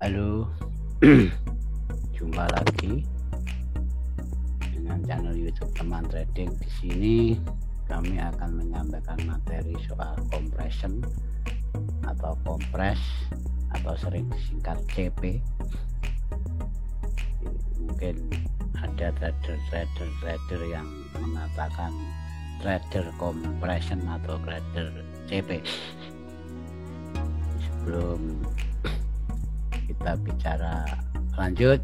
Halo, jumpa lagi dengan channel YouTube Teman Trading. Di sini kami akan menyampaikan materi soal compression atau kompres atau sering disingkat CP. Mungkin ada trader yang mengatakan trader compression atau trader CP. Sebelum kita bicara lanjut,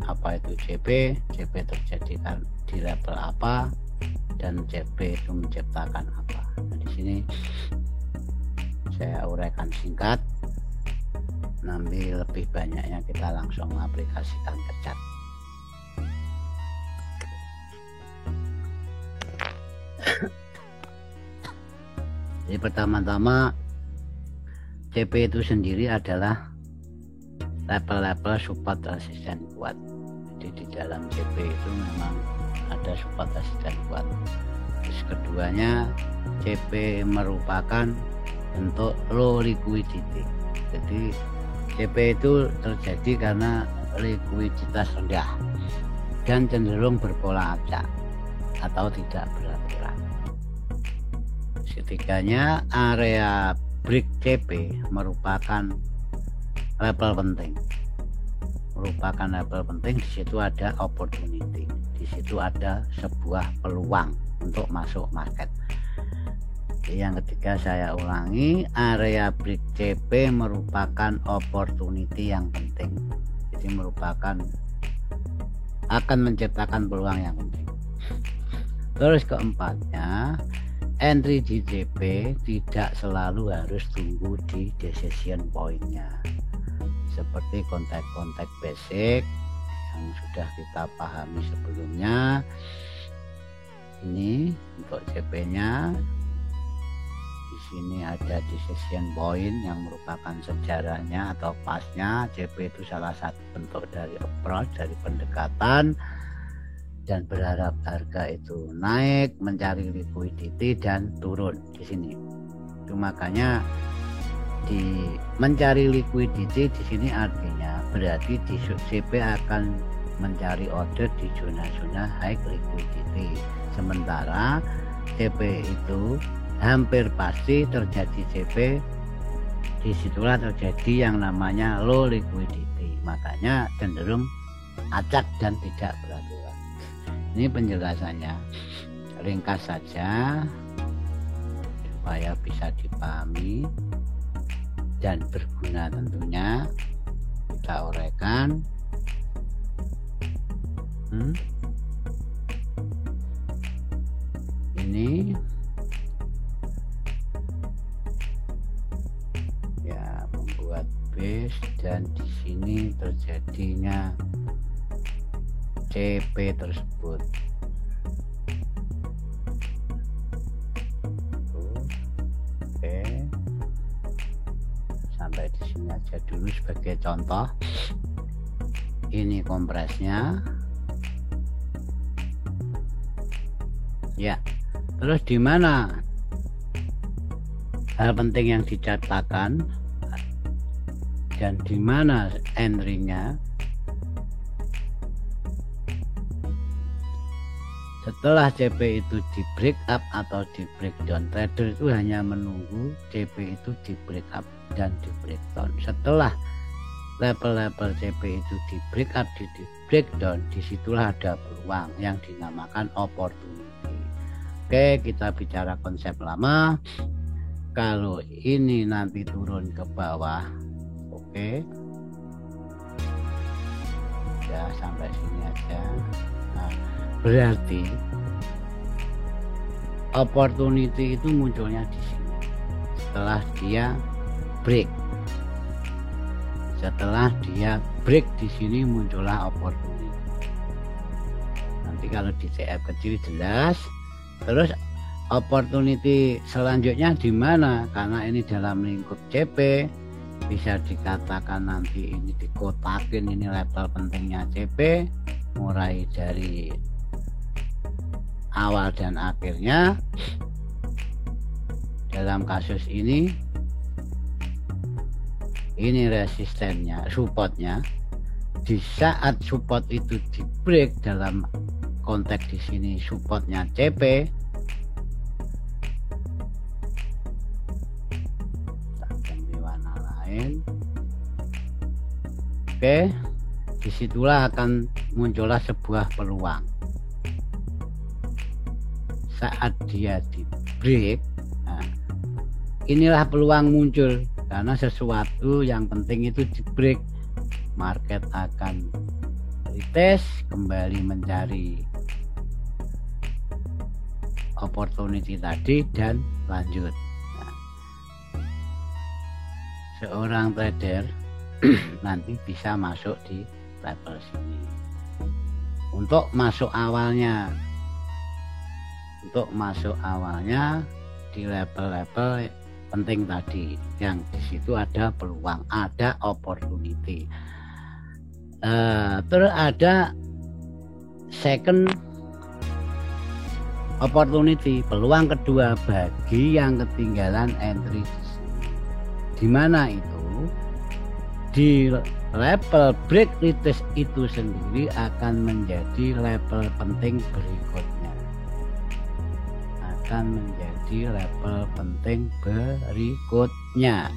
apa itu CP terjadi di level apa, dan CP itu menciptakan apa. Nah, di sini saya uraikan singkat, nanti lebih banyaknya kita langsung aplikasikan ke chart. Jadi pertama-tama, CP itu sendiri adalah level-level support resisten kuat. Jadi di dalam CP itu memang ada support resisten kuat. Terus keduanya, CP merupakan bentuk low liquidity. Jadi CP itu terjadi karena likuiditas rendah dan cenderung berpola acak atau tidak beraturan. Ketiganya, area break CP merupakan level penting. Di situ ada opportunity, di situ ada sebuah peluang untuk masuk market. Yang ketiga saya ulangi, area break CP merupakan opportunity yang penting. Jadi akan menciptakan peluang yang penting. Terus keempatnya, entry di CP tidak selalu harus tunggu di decision point-nya. Seperti kontak-kontak basic yang sudah kita pahami sebelumnya. Ini untuk CP-nya. Di sini ada decision point yang merupakan sejarahnya atau pasnya. CP itu salah satu bentuk dari approach, dari pendekatan, dan berharap harga itu naik, mencari liquidity dan turun di sini. Itu makanya di mencari liquidity di sini artinya berarti di CP akan mencari order di zona-zona high liquidity. Sementara CP itu hampir pasti terjadi CP, disitulah terjadi yang namanya low liquidity. Makanya cenderung acak dan tidak beraturan. Ini penjelasannya, ringkas saja supaya bisa dipahami dan berguna tentunya. Kita uraikan. Ini ya membuat base, dan di sini terjadinya CP tersebut. Oke, sampai di sini aja dulu sebagai contoh. Ini kompresnya ya. Terus di mana hal penting yang dicatatkan dan di mana entry-nya? Setelah CP itu di break up atau di breakdown, trader itu hanya menunggu CP itu di break up dan di breakdown. Setelah level-level CP itu di break up, di breakdown, disitulah ada peluang yang dinamakan opportunity. Oke, kita bicara konsep lama. Kalau ini nanti turun ke bawah, oke, ya sampai sini aja. Nah, berarti opportunity itu munculnya di sini setelah dia break. Setelah dia break di sini muncullah opportunity. Nanti kalau di CF kecil jelas. Terus opportunity selanjutnya di mana? Karena ini dalam lingkup CP, bisa dikatakan nanti ini dikotakin, ini level pentingnya CP, mulai dari awal dan akhirnya. Dalam kasus ini ini resistennya, supportnya. Di saat support itu di break, dalam konteks di sini supportnya CP, kita ganti warna lain. Oke, disitulah akan muncullah sebuah peluang. Saat dia di break, nah, inilah peluang muncul, karena sesuatu yang penting itu di break. Market akan retest, kembali mencari opportunity tadi dan lanjut. Nah, seorang trader nanti bisa masuk di level sini. Untuk masuk awalnya di level-level penting tadi, yang di situ ada peluang, ada opportunity. Terus ada second opportunity, peluang kedua bagi yang ketinggalan entry. Di mana itu? Di level break retest itu sendiri akan menjadi level penting berikutnya.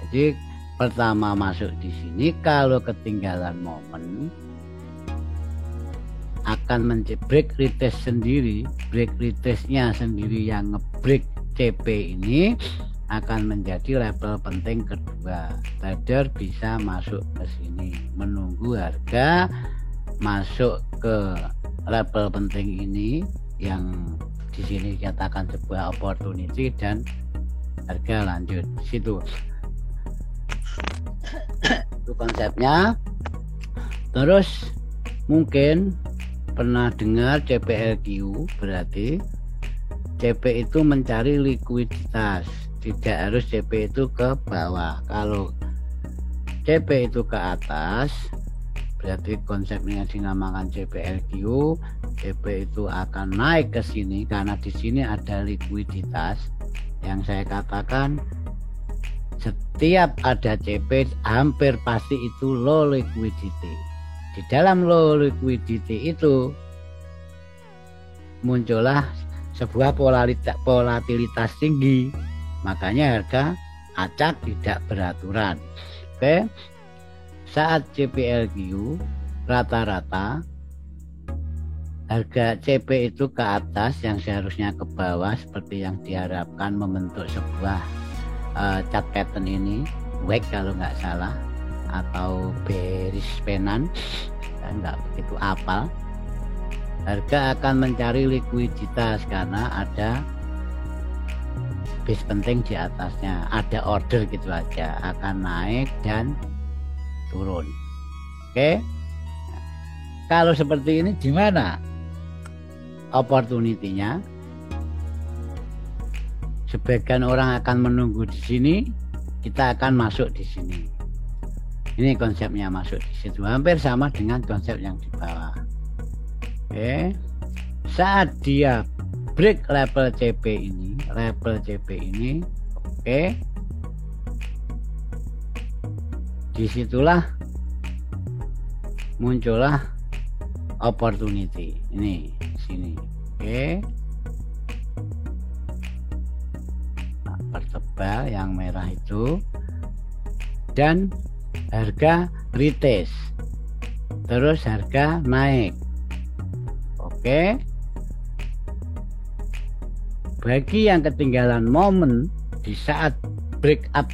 Jadi pertama masuk di sini, kalau ketinggalan momen akan break retest sendiri, break retestnya sendiri yang ngebreak CP ini akan menjadi level penting kedua. Trader bisa masuk ke sini, menunggu harga masuk ke level penting ini yang di sini dikatakan sebuah opportunity, dan harga lanjut situ. Itu konsepnya. Terus mungkin pernah dengar CPLQ, berarti CP itu mencari likuiditas, tidak harus CP itu ke bawah. Kalau CP itu ke atas, berarti konsepnya dinamakan CPLQ. CP itu akan naik ke sini karena di sini ada likuiditas. Yang saya katakan, setiap ada CP hampir pasti itu low liquidity. Di dalam low liquidity itu muncullah sebuah volatilitas tinggi, makanya harga acak tidak beraturan. Oke, saat CPLQ rata-rata harga CP itu ke atas yang seharusnya ke bawah, seperti yang diharapkan membentuk sebuah chart pattern ini, wake kalau nggak salah, atau bearish penan, saya nggak begitu apal. Harga akan mencari likuiditas karena ada base penting di atasnya, ada order gitu aja, akan naik dan turun. Oke, nah, kalau seperti ini gimana opportunity-nya? Sebagian orang akan menunggu di sini, kita akan masuk di sini. Ini konsepnya masuk di situ, hampir sama dengan konsep yang di bawah. Oke, saat dia break level CP ini, oke, disitulah muncullah opportunity. Ini sini, oke. Pertebal yang merah itu, dan harga retest, terus harga naik. Oke, bagi yang ketinggalan momen di saat break up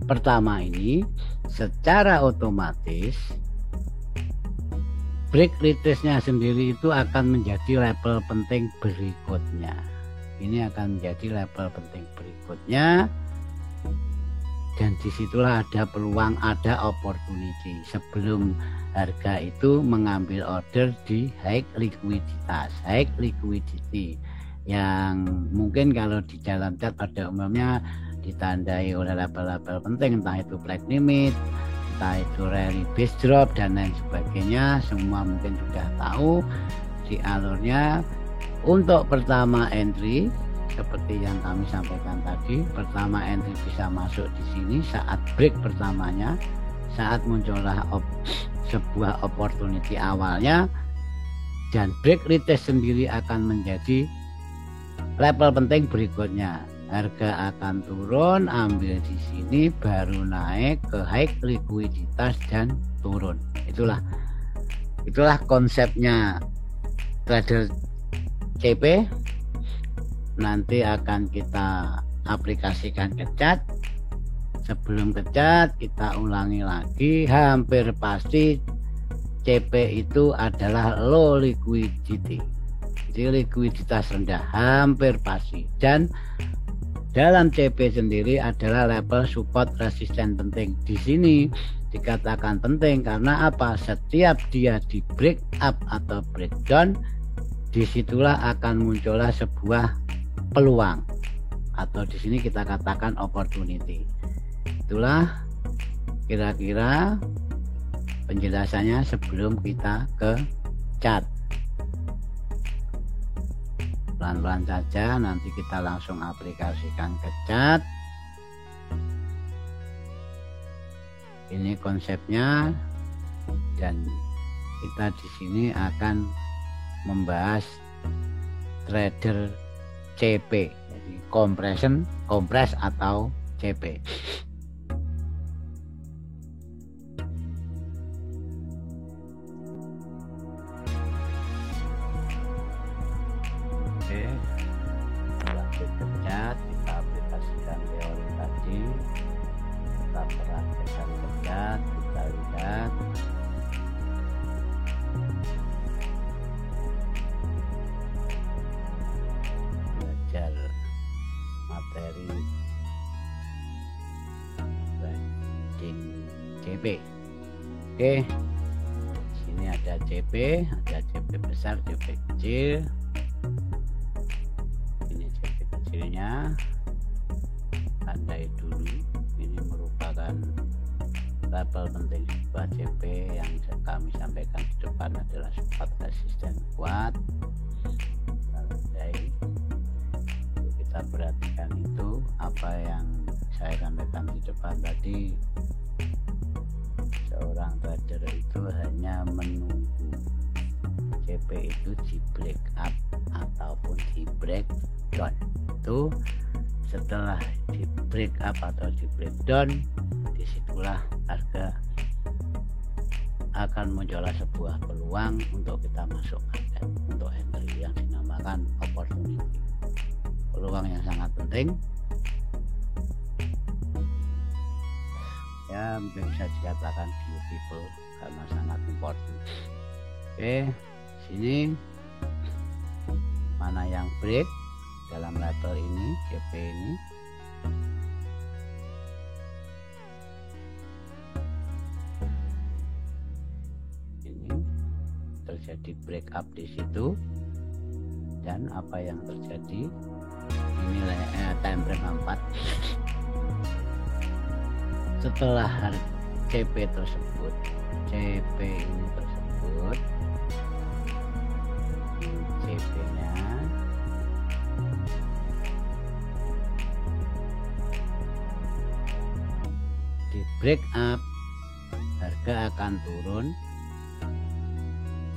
pertama ini, secara otomatis break retestnya sendiri itu akan menjadi level penting berikutnya. Ini akan menjadi level penting berikutnya, dan disitulah ada peluang, ada opportunity sebelum harga itu mengambil order di high liquidity yang mungkin kalau di dalam chart pada umumnya ditandai oleh level-level penting, entah itu black limit, entah itu rally base drop dan lain sebagainya. Semua mungkin sudah tahu di alurnya. Untuk pertama entry seperti yang kami sampaikan tadi. Pertama, entry bisa masuk di sini saat break pertamanya, saat muncullah sebuah opportunity awalnya, dan break retest sendiri akan menjadi level penting berikutnya. Harga akan turun, ambil di sini, baru naik ke high likuiditas dan turun. Itulah konsepnya trader CP. Nanti akan kita aplikasikan ke chart. Sebelum ke chart kita ulangi lagi, hampir pasti CP itu adalah low liquidity, jadi likuiditas rendah, hampir pasti. Dan dalam CP sendiri adalah level support resisten penting. Di sini dikatakan penting karena apa? Setiap dia di break up atau breakdown, disitulah akan muncullah sebuah peluang, atau di sini kita katakan opportunity. Itulah kira-kira penjelasannya sebelum kita ke chart. Pelan-pelan saja, nanti kita langsung aplikasikan ke chart. Ini konsepnya, dan kita di sini akan membahas trader CP, jadi kompres atau CP. Oke, lanjut ke chart, kita aplikasikan teori tadi, kita perhatikan ke chart, kita lihat. Materi trading CP. Oke, sini ada CP besar, CP kecil. Ini CP kecilnya, tandai dulu. Ini merupakan level penting sebuah CP yang kami sampaikan di depan adalah support resisten kuat. Tandai. Kita perhatikan itu apa yang saya sampaikan di depan tadi. Seorang trader itu hanya menunggu CP itu di break up ataupun di breakdown. Itu setelah di break up atau di breakdown, disitulah harga akan muncullah sebuah peluang untuk kita masuk untuk entry yang dinamakan opportunity. Peluang yang sangat penting ya, mungkin bisa dikatakan beautiful karena sangat important. Oke, sini mana yang break dalam level ini, CP ini. Ini terjadi break up di situ, dan apa yang terjadi? Ini time frame 4. Setelah CP tersebut, CP ini tersebut, CP nya di break up, harga akan turun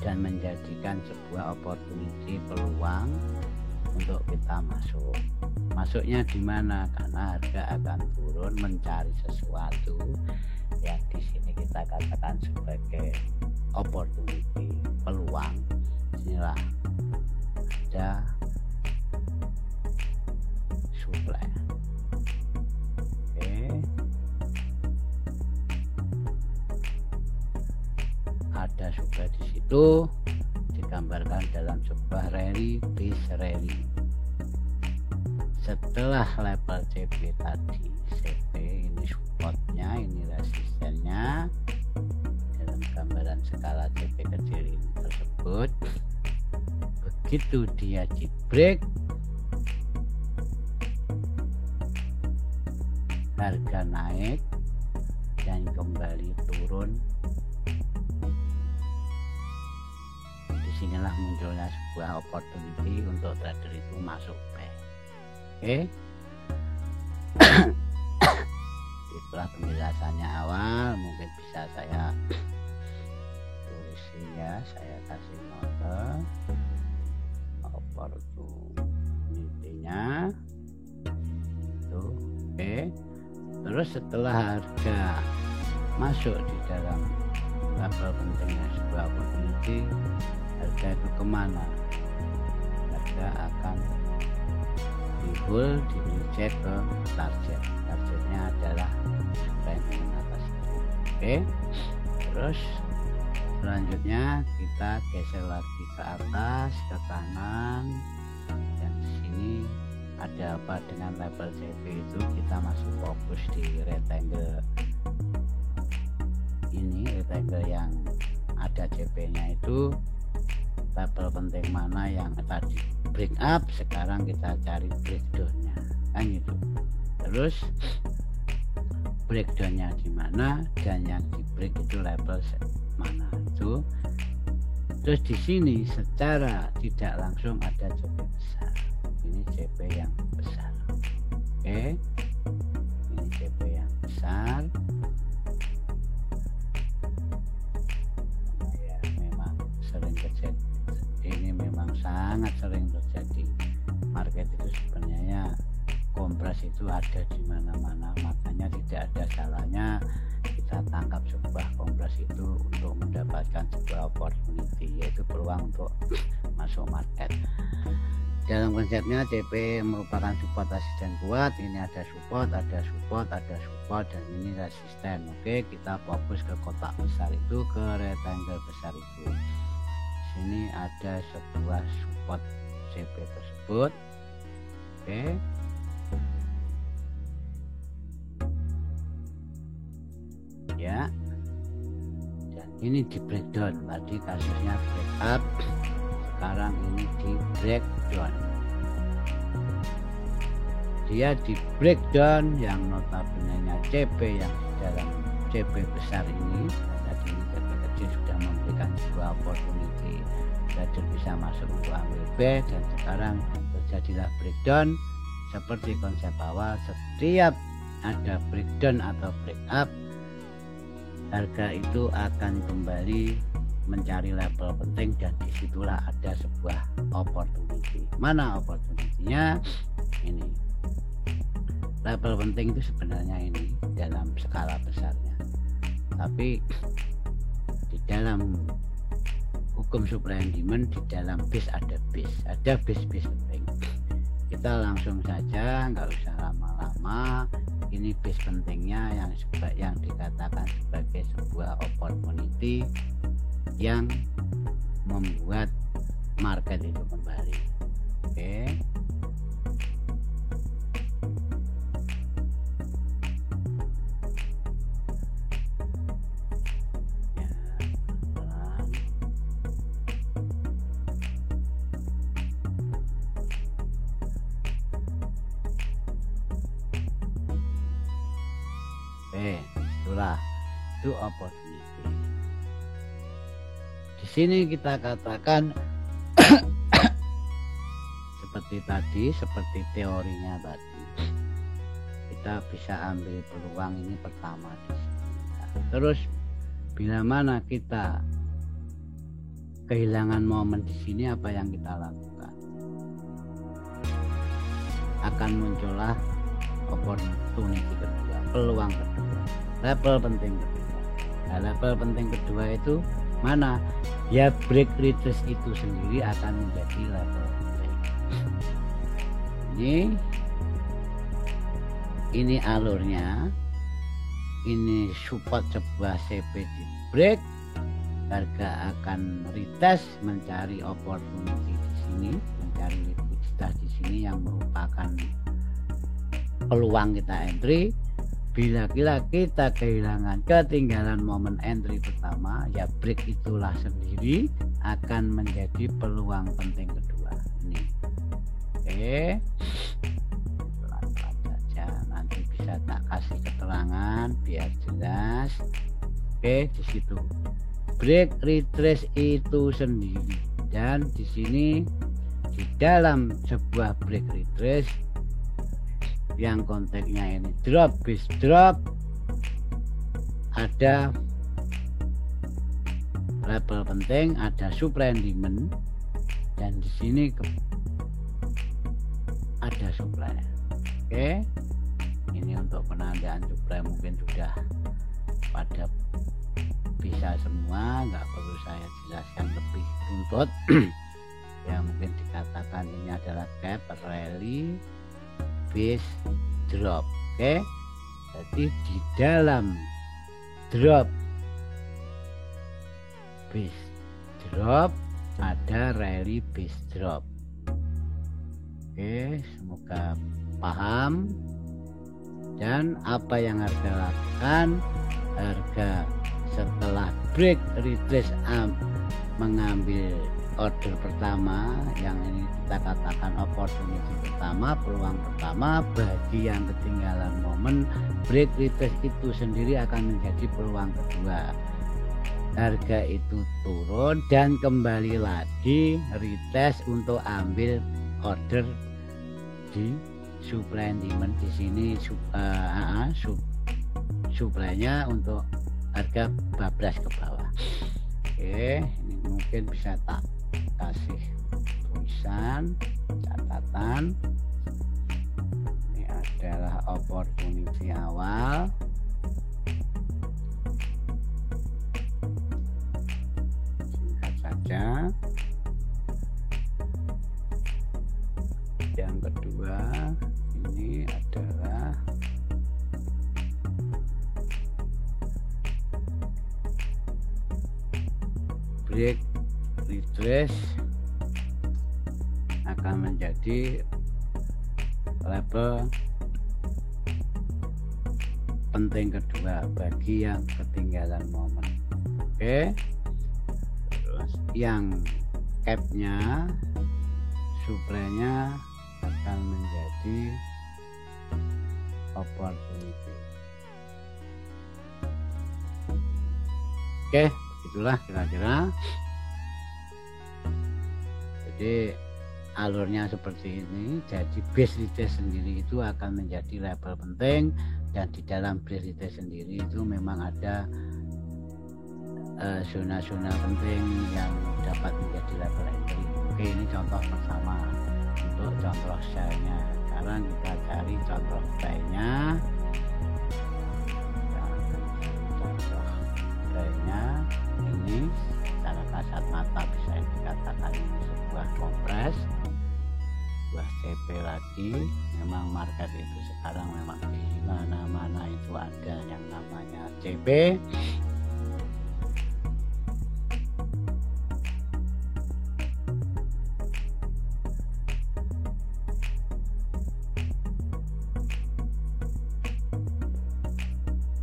dan menjadikan sebuah opportunity, peluang untuk kita masuk. Masuknya di mana? Karena harga akan turun mencari sesuatu yang di sini kita katakan sebagai opportunity, peluang. Inilah ada supply. Oke. Ada supply di situ, digambarkan dalam sebuah rally, bis rally. Setelah level CP tadi, CP ini supportnya, ini resistennya dalam gambaran skala CP kecil ini tersebut. Begitu dia di break, harga naik dan kembali turun. Disinilah munculnya sebuah opportunity untuk trader itu masuk buy. Oke. Itulah penjelasannya awal, mungkin bisa saya tulis ya, saya kasih note opportunity-nya itu. Oke. Terus setelah harga masuk di dalam label pentingnya sebuah opportunity, harga itu kemana? Harga akan di reject ke target. Targetnya adalah ranking atas itu. Oke. Terus selanjutnya kita geser lagi ke atas, ke kanan, dan di sini ada apa dengan label CP itu? Kita masih fokus di rectangle ini, rectangle yang ada CP-nya itu. Label penting mana yang tadi break up, sekarang kita cari breakdown-nya, kan gitu. Terus breakdown-nya di mana dan yang di break itu label mana itu. Terus di sini secara tidak langsung ada CP besar. Ini CP yang besar. Oke. Ini CP yang besar. Ya, memang sering terjadi. Ini memang sangat sering terjadi. Market itu sebenarnya kompres itu ada di mana-mana, makanya tidak ada salahnya kita tangkap sebuah kompres itu untuk mendapatkan sebuah opportunity, yaitu peluang untuk masuk market. Dalam konsepnya CP merupakan support resisten kuat. Ini ada support, ada support, ada support, dan ini resisten. Oke, kita fokus ke kotak besar itu, ke rectangle besar itu. Sini ada sebuah support CP tersebut. Oke. Ya. Dan ini di breakdown. Tadi kasusnya break up. Sekarang ini di breakdown. Dia di breakdown yang notabene-nya CP yang di dalam CP besar ini. Tadi ini CP kecil sudah memberikan sebuah opportunity, trader bisa masuk untuk ambil B, dan sekarang terjadilah breakdown. Seperti konsep awal, setiap ada breakdown atau break up, harga itu akan kembali mencari level penting, dan disitulah ada sebuah opportunity. Mana opportunity-nya? Ini level penting itu sebenarnya ini dalam skala besarnya, tapi di dalam hukum supply and demand, di dalam base ada base penting. Kita langsung saja, nggak usah lama-lama. Ini base pentingnya yang dikatakan sebagai sebuah opportunity yang membuat market itu kembali. Oke. Itulah itu opportunity. Di sini kita katakan seperti tadi, seperti teorinya tadi, kita bisa ambil peluang ini pertama di sini. Terus bila mana kita kehilangan momen di sini, apa yang kita lakukan? Akan muncullah opportunity kedua, peluang kedua, level penting kedua. Nah, level penting kedua itu mana? Ya, break retrace itu sendiri akan menjadi level penting. Ini alurnya. Ini support sebuah CP di break, harga akan retest mencari opportunity di sini, mencari likuiditas di sini yang merupakan peluang kita entry. Bila kita kehilangan, ketinggalan momen entry pertama, ya break itulah sendiri akan menjadi peluang penting kedua. Ini, oke, pelan-pelan saja. Nanti bisa tak kasih keterangan biar jelas. Oke, di situ break retrace itu sendiri, dan di sini di dalam sebuah break retrace yang konteksnya ini drop, bis drop, ada level penting, ada supply and demand, dan di sini ada supply. Oke, ini untuk penandaan supply mungkin sudah pada bisa semua, nggak perlu saya jelaskan lebih runtut. Ya mungkin dikatakan ini adalah gap, rally, base, drop. Oke, jadi di dalam drop, base drop, ada rally, base drop. Oke, semoga paham. Dan apa yang harga lakukan, harga setelah break retrace mengambil order pertama, yang ini kita katakan opportunity pertama, peluang pertama bagi yang ketinggalan momen, break retrace itu sendiri akan menjadi peluang kedua. Harga itu turun dan kembali lagi retest untuk ambil order di supply and demand. Di sini supply-nya untuk harga bablas ke bawah. Oke, ini mungkin bisa tak kasih tulisan catatan. Ini adalah opportunity awal, singkat saja. Yang kedua ini adalah break retrace, akan menjadi level penting kedua bagi yang ketinggalan momen. Oke, terus yang capnya, supply-nya akan menjadi opportunity. Oke, itulah kira-kira. Jadi alurnya seperti ini. Jadi base retrace sendiri itu akan menjadi level penting, dan di dalam base retrace sendiri itu memang ada zona-zona penting yang dapat menjadi level entry. Oke, ini contoh pertama untuk contoh style-nya. Sekarang kita cari contoh style-nya. Ini secara kasat mata bisa dikatakan ini sebuah kompres, sebuah CP lagi. Memang market itu sekarang memang di mana-mana itu ada yang namanya CP.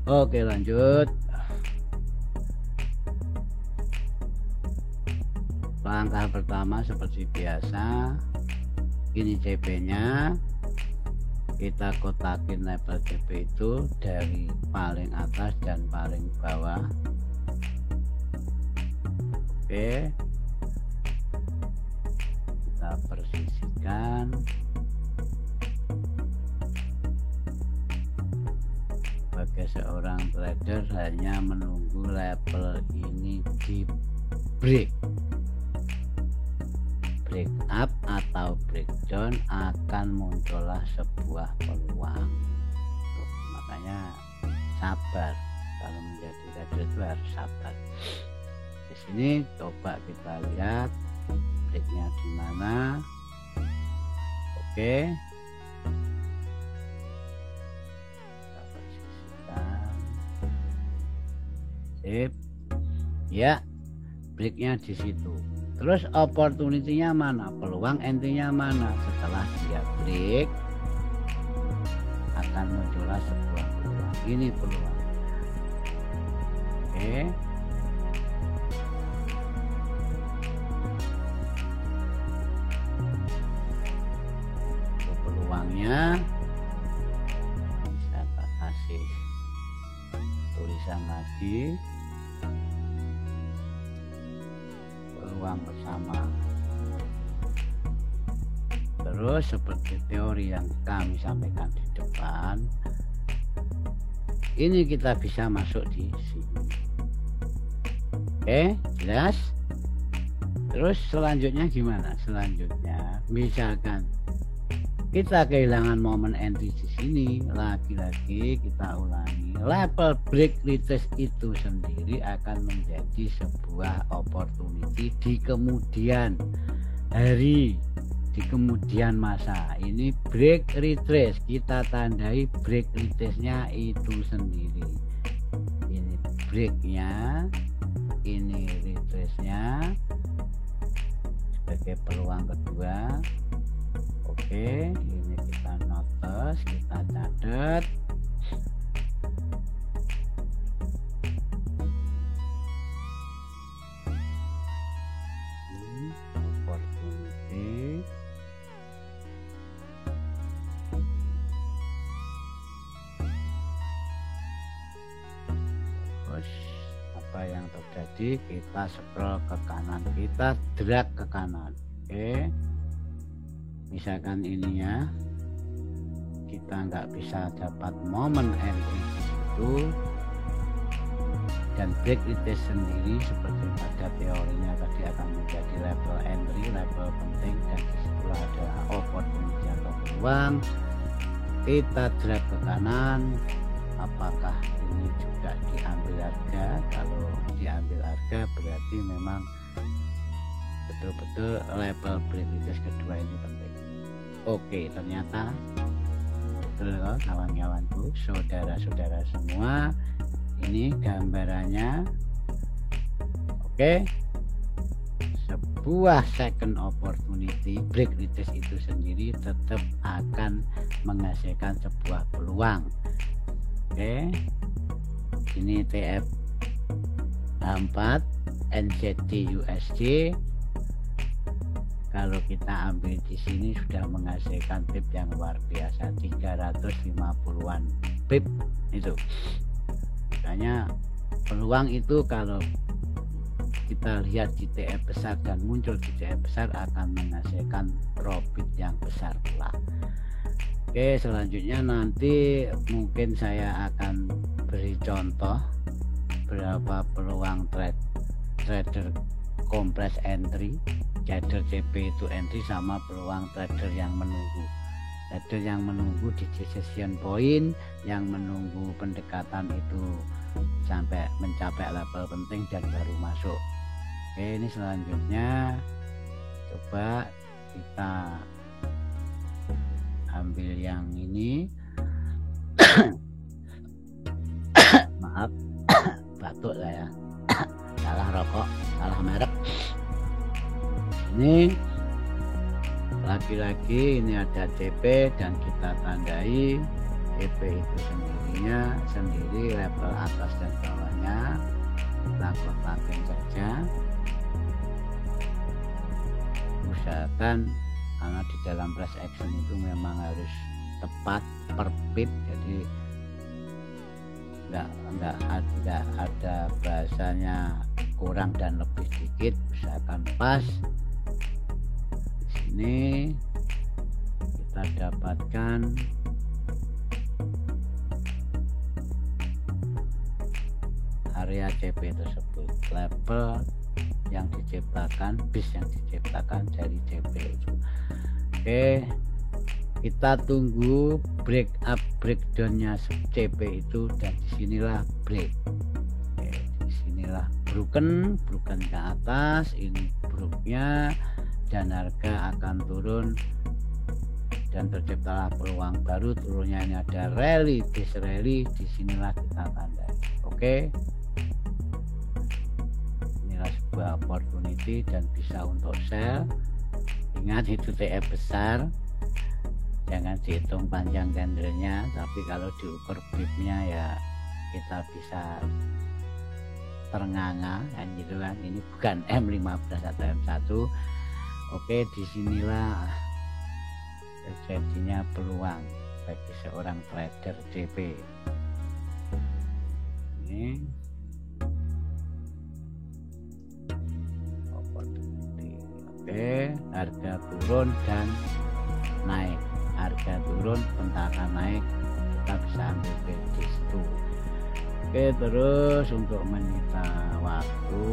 Oke, lanjut. Langkah pertama seperti biasa, ini CP-nya, kita kotakin level CP itu dari paling atas dan paling bawah. Oke, kita persisikan. Sebagai seorang trader hanya menunggu level ini di break up atau breakdown, akan muncullah sebuah peluang. Makanya sabar, kalau menjadi trader itu harus sabar. Di sini coba kita lihat breaknya di mana. Oke, kita persisikan. Sip. Ya, breaknya di situ. Terus opportunity-nya mana? Peluang entry-nya mana? Setelah dia break, akan muncullah sebuah peluang. Ini peluang. Oke. Untuk peluangnya bisa kita kasih tulisan lagi. Peluang bersama Terus seperti teori yang kami sampaikan di depan, ini kita bisa masuk di sini. Oke, jelas? Terus selanjutnya gimana? Selanjutnya misalkan kita kehilangan momen entry di sini, lagi-lagi kita ulangi, level break retest itu sendiri akan menjadi sebuah opportunity di kemudian hari, di kemudian masa. Ini break retrace, kita tandai break retrace-nya itu sendiri. Ini breaknya, ini retrace-nya sebagai peluang kedua. Oke, ini kita notes, kita catat. Opportunity. Terus apa yang terjadi? Kita scroll ke kanan, kita drag ke kanan. Oke. Misalkan ini ya, kita nggak bisa dapat momen entry itu, dan break retest sendiri seperti pada teorinya tadi akan menjadi level entry, level penting, dan disitulah ada opportunity atau peluang. Kita drag ke kanan, apakah ini juga diambil harga? Kalau diambil harga berarti memang betul-betul level break retest kedua ini penting. Oke, ternyata betul kawan-kawanku, saudara-saudara semua, ini gambarannya. Oke, sebuah second opportunity break retest itu sendiri tetap akan menghasilkan sebuah peluang. Oke, ini TF4 NZD USD. Kalau kita ambil di sini sudah menghasilkan pip yang luar biasa, 350-an pip itu. Makanya peluang itu kalau kita lihat di TF besar dan muncul di TF besar akan menghasilkan profit yang besar pula. Oke, selanjutnya nanti mungkin saya akan beri contoh berapa peluang trader compress entry, trader CP itu entry, sama peluang trader yang menunggu. Trader yang menunggu di decision point, yang menunggu pendekatan itu sampai mencapai level penting dan baru masuk. Oke, ini selanjutnya coba kita ambil yang ini. Maaf, batuk saya. Salah rokok, salah merek. Ini lagi-lagi ini ada CP dan kita tandai CP itu sendiri level atas dan bawahnya kita kotakin saja. Usahakan karena di dalam price action itu memang harus tepat per pip, jadi nggak ada bahasanya kurang dan lebih dikit, usahakan pas. Di sini kita dapatkan area CP tersebut, level yang diciptakan, bis yang diciptakan dari CP itu. Oke, kita tunggu break up breakdownnya CP itu, dan disinilah break. Oke, disinilah broken ke atas, ini brooknya, dan harga akan turun dan terciptalah peluang baru. Turunnya ini ada rally, bis rally, disinilah kita tandai. Oke, inilah sebuah opportunity dan bisa untuk sell. Ingat itu TF besar, jangan dihitung panjang candlenya, tapi kalau diukur bibnya ya kita bisa ternganga kan gitu kan. Ini bukan M15 atau M1. Oke, disinilah terjadinya peluang bagi seorang trader CP. Ini opportunity. Oke, harga turun dan harga turun bentakan naik, kita bisa ambil di situ. Oke, terus untuk menyita waktu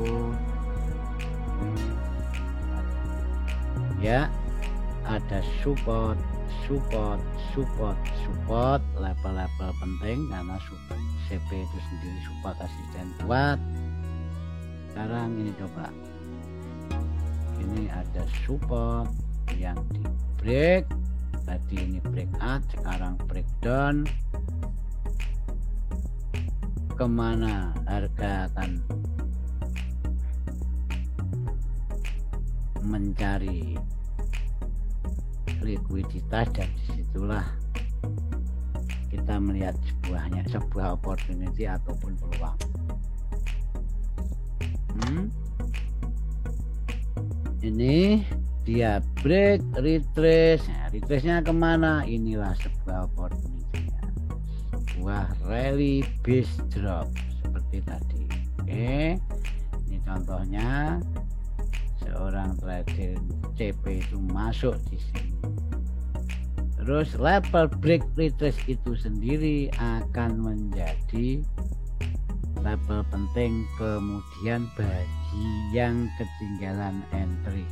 ya, ada support level-level penting karena CP itu sendiri support asisten kuat. Sekarang ini coba, ini ada support yang di break, tadi ini breakout, sekarang breakdown. Kemana harga akan mencari likuiditas, dan disitulah kita melihat sebuah opportunity ataupun peluang. Ini dia break retrace. Nah, retrace-nya kemana? Inilah sebuah opportunity-nya, sebuah rally base drop seperti tadi. Oke, ini contohnya seorang trader CP itu masuk di sini. Terus level break retrace itu sendiri akan menjadi level penting kemudian bagi yang ketinggalan entry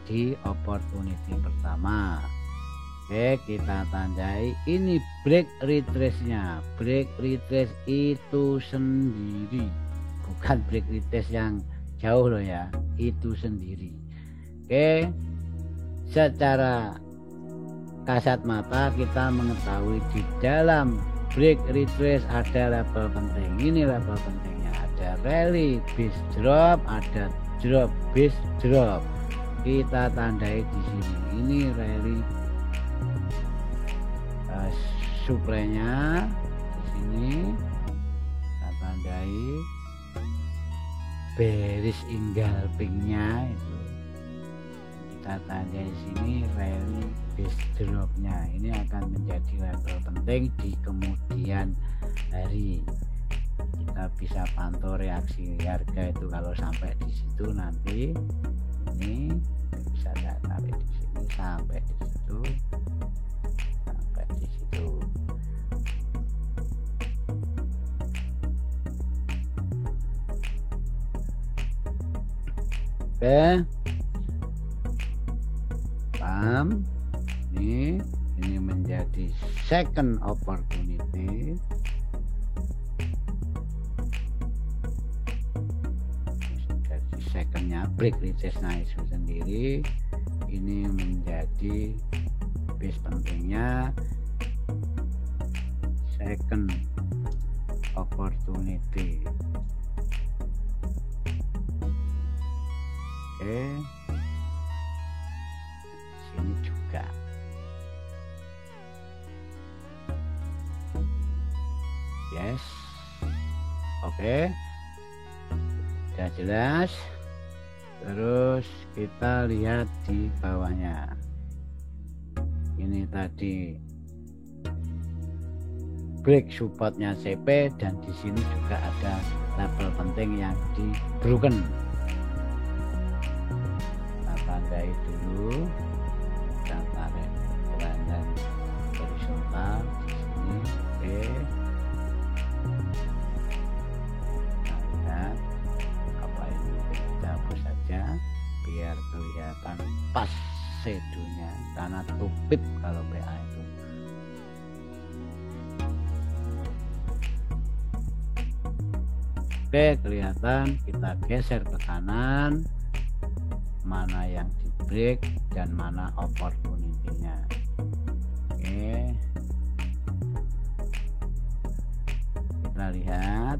di opportunity pertama. Oke, kita tandai ini break retrace-nya. Break retrace itu sendiri, bukan break retrace yang jauh loh ya, itu sendiri. Oke, secara kasat mata kita mengetahui di dalam break retrace ada level penting. Ini level pentingnya, ada rally base drop, ada drop base drop. Kita tandai di sini, ini rally supply-nya di sini, kita tandai bearish engulfing-nya itu, kita tandai di sini rally base drop-nya. Ini akan menjadi level penting di kemudian hari. Kita bisa pantau reaksi harga itu kalau sampai di situ nanti. Ini bisa saya tarik di sini sampai di situ, sampai di situ. Oke, paham? Ini menjadi second opportunity. Secondnya break retrace itu sendiri, ini menjadi base pentingnya second opportunity. Oke, sini juga. Yes, oke, sudah jelas. Terus kita lihat di bawahnya, ini tadi break supportnya CP, dan di sini juga ada level penting yang di broken. Kita tandai dulu, kita tarik kelandan horizontal di sini. Oke, kita lihat apa ini, kita hapus saja biar kelihatan pas sedunya, karena tupip kalau PA itu. Oke, kelihatan. Kita geser ke kanan, mana yang di break dan mana opportunity-nya. Oke, kita lihat.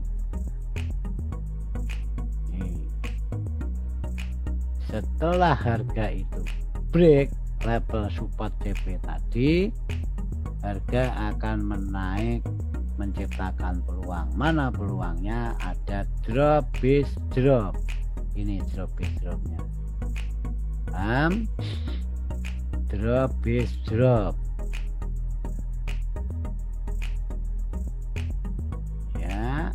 Setelah harga itu break level support CP tadi, harga akan menaik menciptakan peluang. Mana peluangnya? Ada drop base drop. Ini drop base dropnya. Paham? Drop base drop. Ya.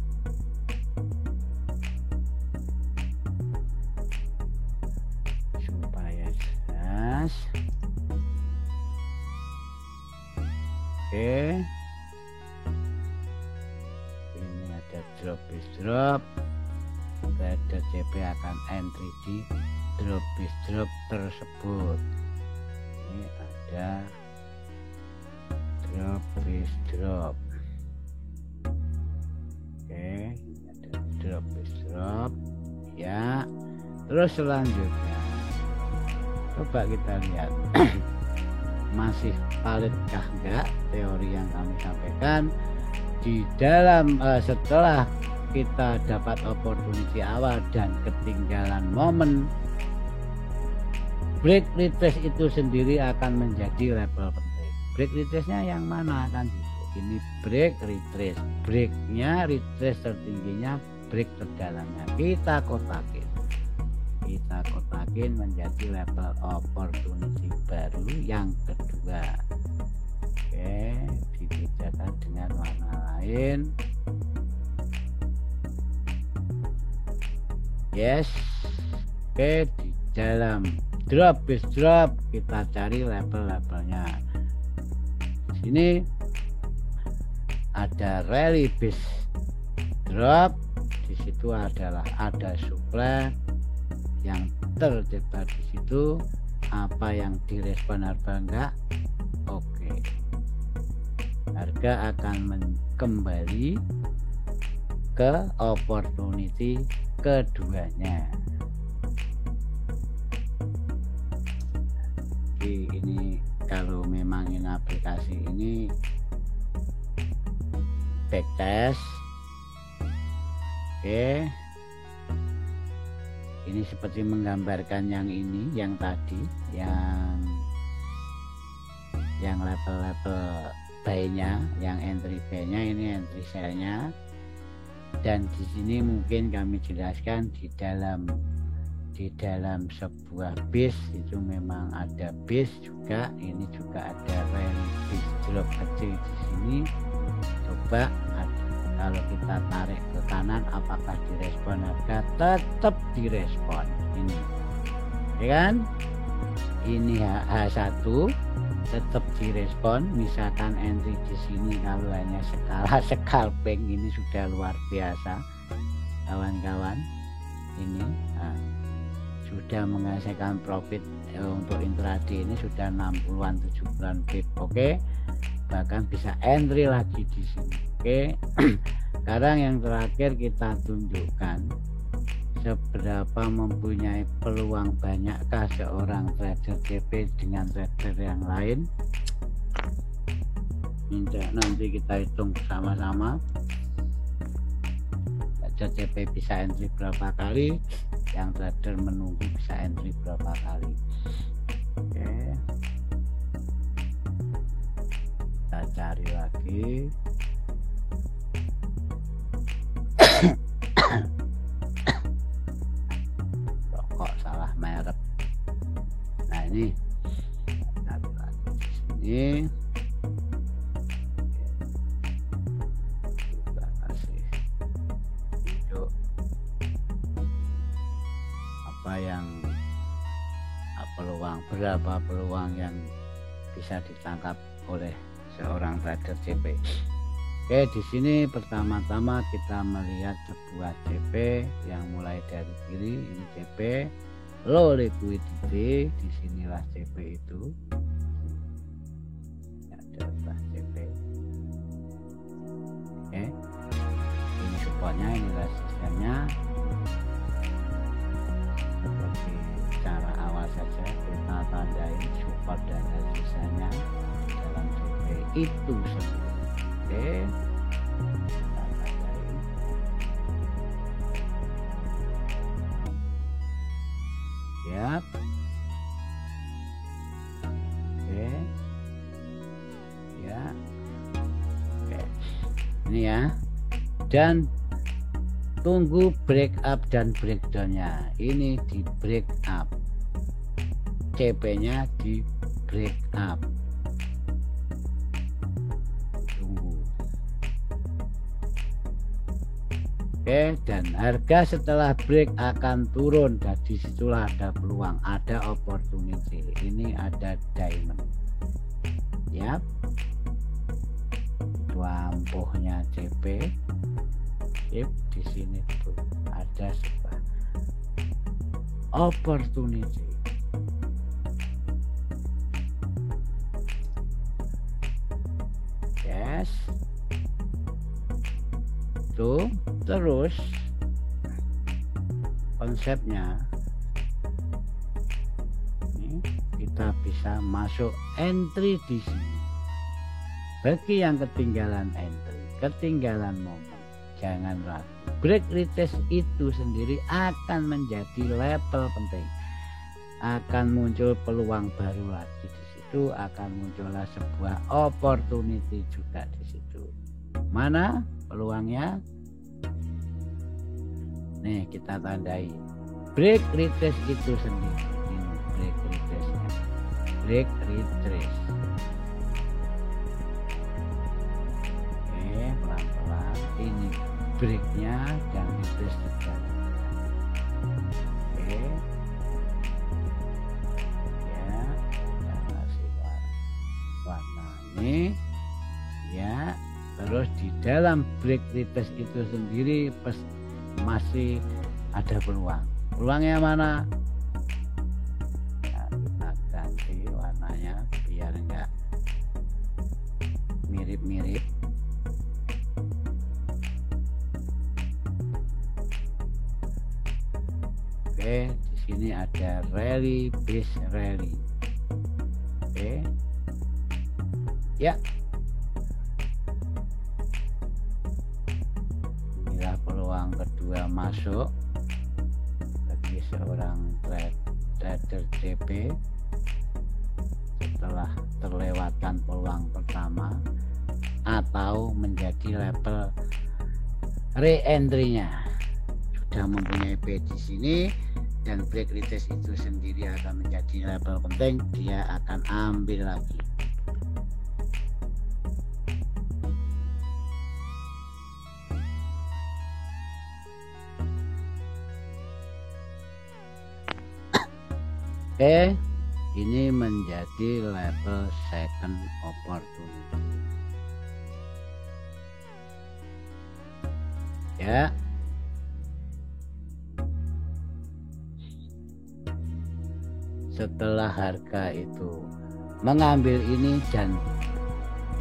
Supaya jelas. Oke, ini ada drop bis drop. Trader CP akan entry di drop bis drop tersebut. Ini ada drop bis drop. Oke, ini ada drop bis drop ya. Terus selanjutnya coba kita lihat masih valitkah enggak teori yang kami sampaikan di dalam setelah kita dapat opportunity awal dan ketinggalan momen, break retrace itu sendiri akan menjadi level penting. Break retrace-nya yang mana kan gitu. Ini break retrace, breaknya retrace tertingginya, break terdalamnya kita kotakin menjadi level opportunity baru yang kedua. Oke, dibedakan dengan warna lain. Yes. Oke, di dalam drop bis drop kita cari level-levelnya. Sini ada rally bis drop, di situ adalah ada supply yang tercipta di situ. Apa yang direspon harga enggak? Oke, harga akan kembali ke opportunity keduanya. Jadi ini kalau memang ini aplikasi ini backtest. Oke, ini seperti menggambarkan yang ini, yang tadi, yang level-level buy-nya, yang entry buy-nya, ini entry sell-nya. Dan di sini mungkin kami jelaskan di dalam sebuah bis itu memang ada bis juga, ini juga ada rally bis drop kecil di sini. Coba kalau kita tarik ke kanan apakah direspon harga? Tetap direspon ini, ya kan? Ini H1 tetap direspon. Misalkan entry di sini kalau hanya skala scalping ini sudah luar biasa kawan-kawan. Ini sudah menghasilkan profit untuk intraday ini sudah 60-an 70-an pip. Oke, bahkan bisa entry lagi di sini. Oke, sekarang yang terakhir kita tunjukkan seberapa mempunyai peluang banyakkah seorang trader CP dengan trader yang lain. Nanti kita hitung bersama-sama. Trader CP bisa entry berapa kali, yang trader menunggu bisa entry berapa kali. Oke, kita cari lagi. Kok salah merek. Nah ini cari lagi di sini. Kita kasih untuk berapa peluang yang bisa ditangkap oleh seorang trader CP. Oke, di sini pertama-tama kita melihat sebuah CP yang mulai dari kiri. Ini CP low liquidity, disinilah CP itu. Ada CP. Oke, ini supportnya, ini resistennya. Seperti cara awal saja kita tandai support dan resistennya dalam CP itu sendiri. Oke, kita tandai. Siap. Oke, ya. Oke, ini ya. Dan tunggu break up dan breakdownnya. Ini di break up, CP nya di break up. Tunggu. Oke, dan harga setelah break akan turun, dan disitulah ada peluang, ada opportunity. Ini ada diamond. Yap. lampuhnya CP. Sip, di sini ada sebuah opportunity. Yes. Tuh, terus konsepnya ini kita bisa masuk entry di sini. Bagi yang ketinggalan entry, ketinggalan momen, jangan ragu. Break retest itu sendiri akan menjadi level penting. Akan muncul peluang baru lagi di situ, akan muncullah sebuah opportunity juga di situ. Mana peluangnya? Nih kita tandai. Break retest itu sendiri. Ini break retestnya. Break retrace. Oke, pelan-pelan. Ini breaknya dan retrace juga. Oke. Ya, kita kasih warna ini. Ya, terus di dalam break retest itu sendiri masih ada peluang. Peluangnya mana? Nah, kita ganti warnanya biar enggak mirip-mirip. Oke, di sini ada rally base rally. Oke. Ya. Peluang kedua masuk bagi seorang trader CP setelah terlewatkan peluang pertama atau menjadi level re-entry-nya. Sudah mempunyai P di sini dan break retest itu sendiri akan menjadi level penting, dia akan ambil lagi. Oke, ini menjadi level second opportunity. Ya. Setelah harga itu mengambil ini dan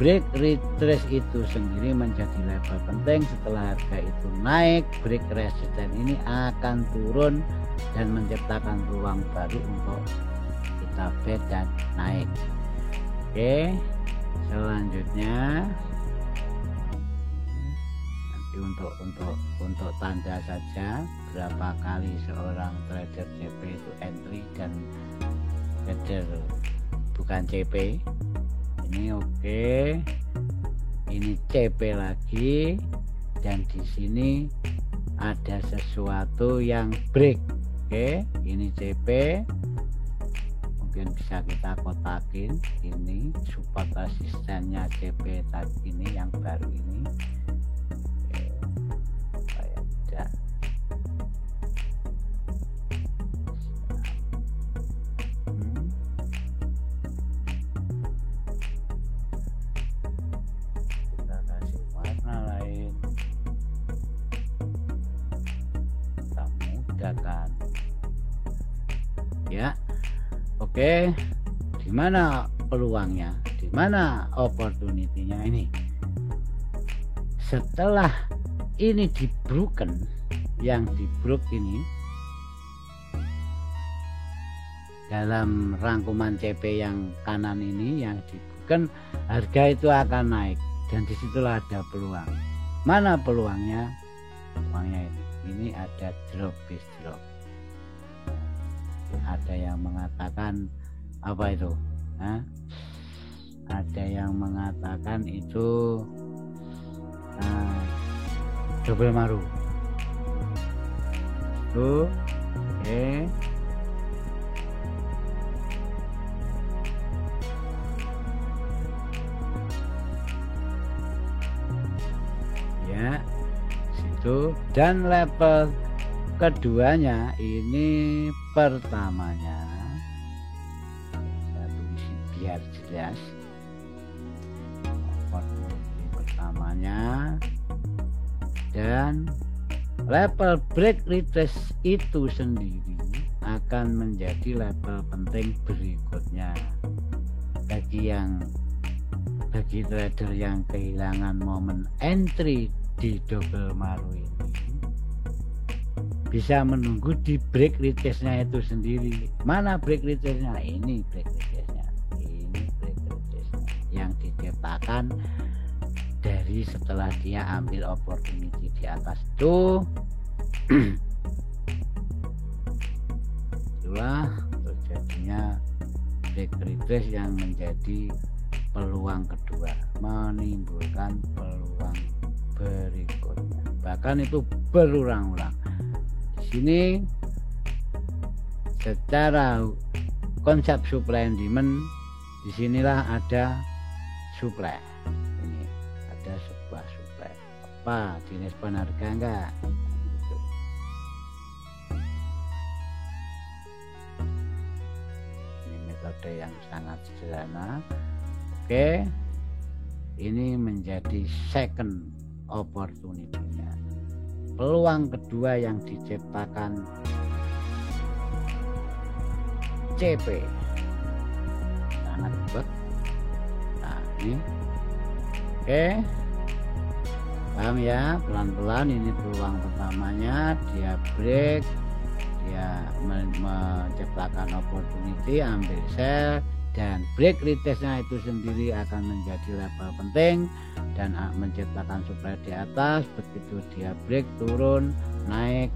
break retrace itu sendiri menjadi level penting. Setelah harga itu naik, break resistance ini akan turun dan menciptakan ruang baru untuk kita bet dan naik. Oke, selanjutnya nanti untuk tanda saja berapa kali seorang trader CP itu entry dan trader bukan CP. Ini oke, ini CP lagi dan di sini ada sesuatu yang break. Oke, ini CP, mungkin bisa kita kotakin. Ini support resistennya CP tadi ini yang baru ini. Oke, supaya tidak kita kasih warna lain, kita mudahkan. Ya, oke. Di mana peluangnya? Di mana opportunity-nya ini? Setelah ini di broken, yang di broke ini dalam rangkuman CP yang kanan ini yang di broken, harga itu akan naik dan disitulah ada peluang. Mana peluangnya? Peluangnya ini ada drop base drop. Ada yang mengatakan apa itu? Ada yang mengatakan itu double maru. Tuh, oke. Ya, situ dan level keduanya ini pertamanya saya tulis biar jelas. Opportunity pertama pertamanya, dan level break retrace itu sendiri akan menjadi level penting berikutnya bagi trader yang kehilangan momen entry di double maru ini. Bisa menunggu di break retrace-nya itu sendiri. Mana break retrace-nya? Ini break retrace-nya. Ini break retrace-nya yang diciptakan dari setelah dia ambil opportunity di atas itu. Itulah terjadinya break retrace yang menjadi peluang kedua, menimbulkan peluang berikutnya. Bahkan itu berulang-ulang. Di sini secara konsep supply and demand, disinilah ada supply. Ini ada sebuah supply. Apa direspon harga enggak? Ini metode yang sangat sederhana. Oke, ini menjadi second opportunity-nya, peluang kedua yang diciptakan CP. Sangat hebat. Nah ini, oke, paham ya, pelan-pelan. Ini peluang pertamanya, dia break, dia menciptakan opportunity, ambil sell, dan break retest-nya itu sendiri akan menjadi level penting dan menciptakan supply di atas. Begitu dia break, turun, naik,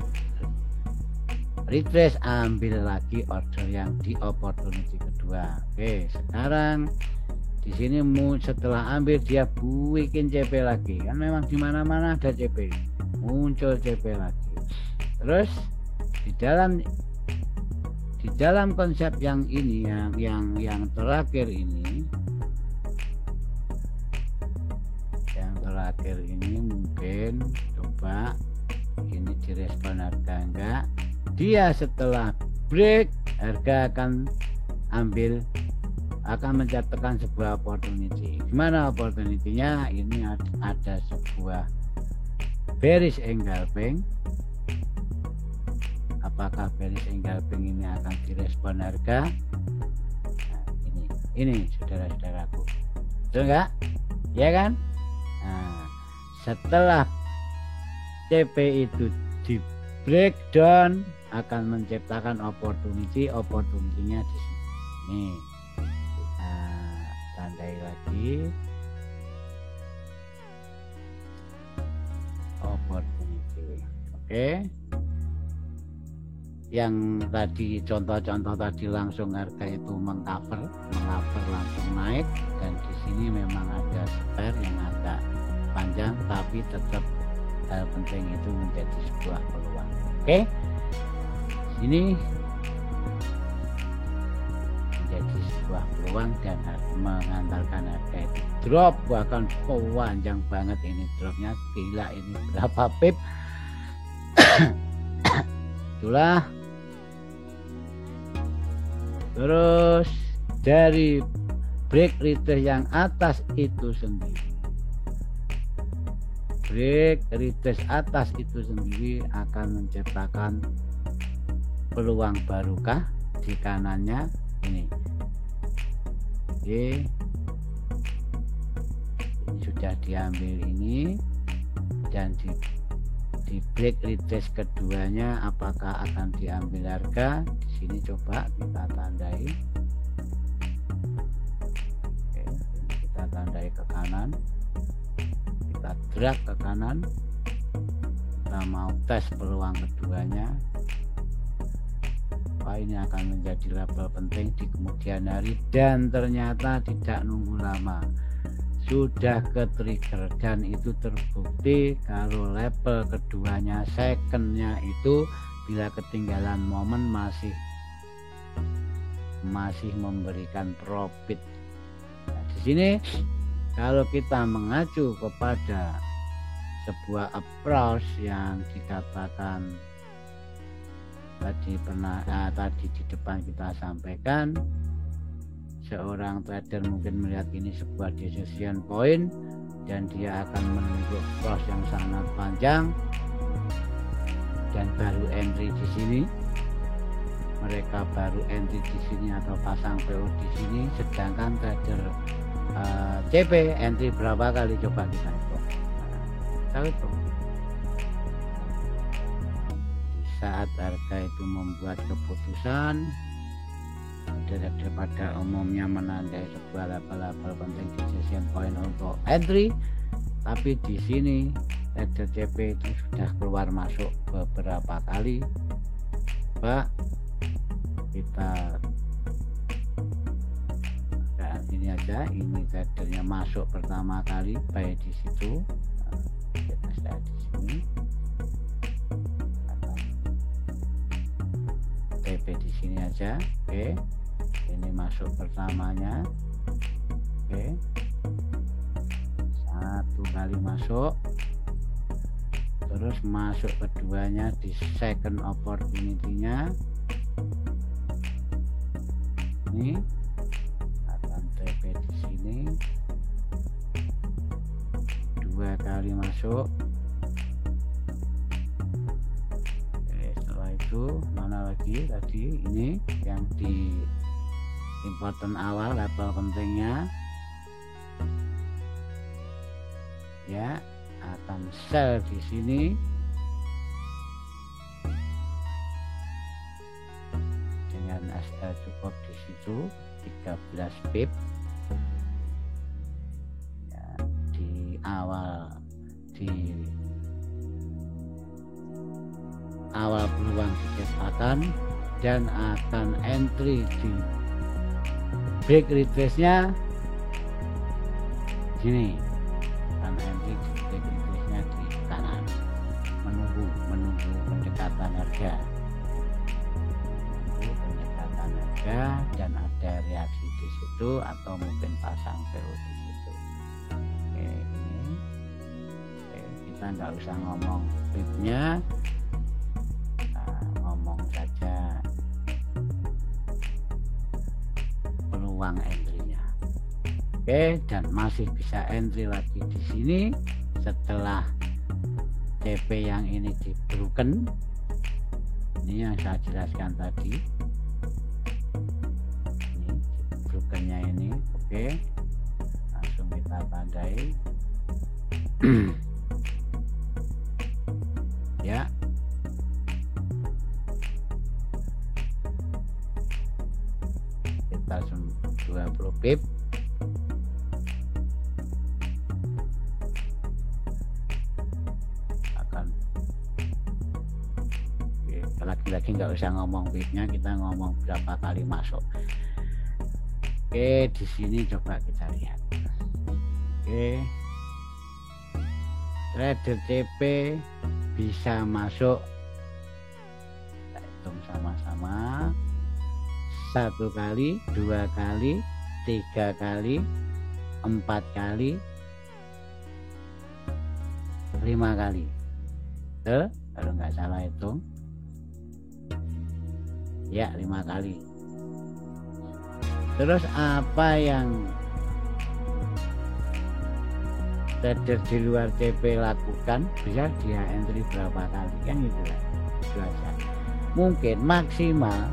retrace, ambil lagi order yang di opportunity kedua. Oke, sekarang di sini setelah ambil dia bikin CP lagi, kan memang di mana-mana ada CP, muncul CP lagi. Terus di dalam konsep yang ini, yang terakhir ini, mungkin coba ini direspon harga enggak. Dia setelah break, harga akan mencatatkan sebuah opportunity. Gimana opportunity-nya? Ini ada sebuah bearish engulfing. Apakah bearish engulfing ini akan direspon harga? Nah, ini saudara-saudaraku, betul enggak? Ya kan? Nah, setelah CP itu di breakdown akan menciptakan opportunity-nya di sini. Nah, tandai lagi opportunity. Oke. Yang tadi contoh-contoh tadi langsung harga itu mengcover langsung naik, dan di sini memang ada spare yang agak panjang, tapi tetap hal penting itu menjadi sebuah peluang. Oke, ini menjadi sebuah peluang dan mengantarkan harga itu drop, bahkan panjang banget ini dropnya, gila. Ini berapa pip? Itulah. Terus dari break retrace yang atas itu sendiri, break retrace atas itu sendiri akan menciptakan peluang barukah di kanannya ini. Oke, sudah diambil ini, dan di break retrace keduanya apakah akan diambil harga? Di sini coba kita tandai. Oke, kita tandai ke kanan, kita drag ke kanan, kita mau tes peluang keduanya. Wah, ini akan menjadi level penting di kemudian hari, dan ternyata tidak nunggu lama, sudah ke trigger, dan itu terbukti kalau level keduanya, secondnya itu bila ketinggalan momen masih memberikan profit. Nah, di sini kalau kita mengacu kepada sebuah approach yang dikatakan tadi di depan kita sampaikan, seorang trader mungkin melihat ini sebuah decision point, dan dia akan menunjuk cross yang sangat panjang, dan baru entry di sini. Mereka baru entry di sini atau pasang PO di sini, sedangkan trader CP entry berapa kali, coba kita hitung. Tahu itu di saat harga itu membuat keputusan daripada umumnya menandai sebuah level-level penting decision point untuk entry, tapi di sini trader CP itu sudah keluar masuk beberapa kali. Coba kita ini aja, ini tradernya masuk pertama kali buy di situ, kita start di sini, TP di sini aja. Oke, ini masuk pertamanya. Oke, satu kali masuk, terus masuk keduanya di second opportunity-nya. Ini akan TP di sini, dua kali masuk. Oke, setelah itu mana lagi tadi, ini yang di important awal, level pentingnya ya, akan sell di sini dengan SL cukup di situ 13 pip ya, di awal peluang kecepatan, dan akan entry di break retrace-nya sini, akan entry di break retrace-nya di kanan, menunggu pendekatan harga, dan ada reaksi di situ atau mungkin pasang PO di situ. Oke, ini kita nggak usah ngomong pipnya, ngomong saja peluang entry-nya. Oke, dan masih bisa entry lagi di sini setelah TP yang ini di broken. Ini yang saya jelaskan tadi, ini brokennya ini. Oke, langsung kita tandai ya. Kita 20 pip, akan lagi-lagi nggak usah ngomong pipnya, kita ngomong berapa kali masuk. Oke, di sini coba kita lihat. Oke, trader CP bisa masuk, kita hitung sama-sama, 1 kali, 2 kali, 3 kali, 4 kali, 5 kali. Kalau nggak salah hitung ya, 5 kali. Terus apa yang trader di luar CP lakukan? Bisa dia entry berapa kali, kan gitu lah. Itu aja. Mungkin maksimal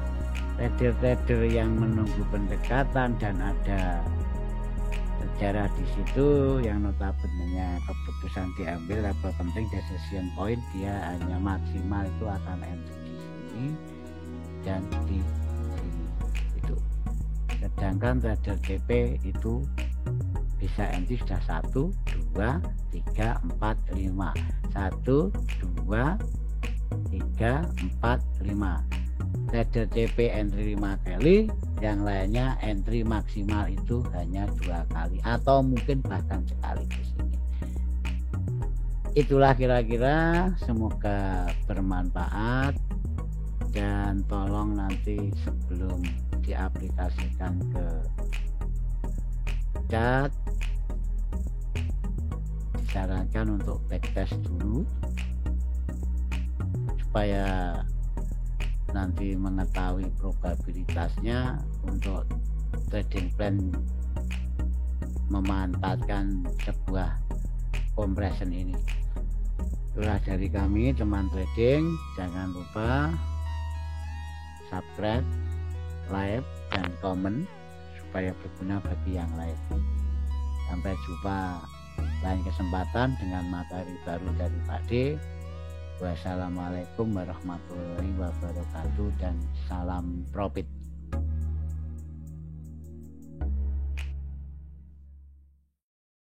trader-trader yang menunggu pendekatan dan ada sejarah di situ yang notabene keputusan diambil level penting decision point, dia hanya maksimal itu akan entry di sini dan di sini itu. Sedangkan trader CP itu bisa entry sudah 1, 2, 3, 4, 5, 1, 2, 3, 4, 5. Trader CP entry 5 kali, yang lainnya entry maksimal itu hanya 2 kali atau mungkin bahkan sekali di sini. Itulah kira-kira, semoga bermanfaat, dan tolong nanti sebelum diaplikasikan ke chat disarankan untuk backtest dulu supaya nanti mengetahui probabilitasnya untuk trading plan memanfaatkan sebuah compression ini. Itulah dari kami teman trading. Jangan lupa subscribe, like, dan komen supaya berguna bagi yang lain. Sampai jumpa lain kesempatan dengan materi baru dari Pak D. Wassalamualaikum warahmatullahi wabarakatuh dan salam profit.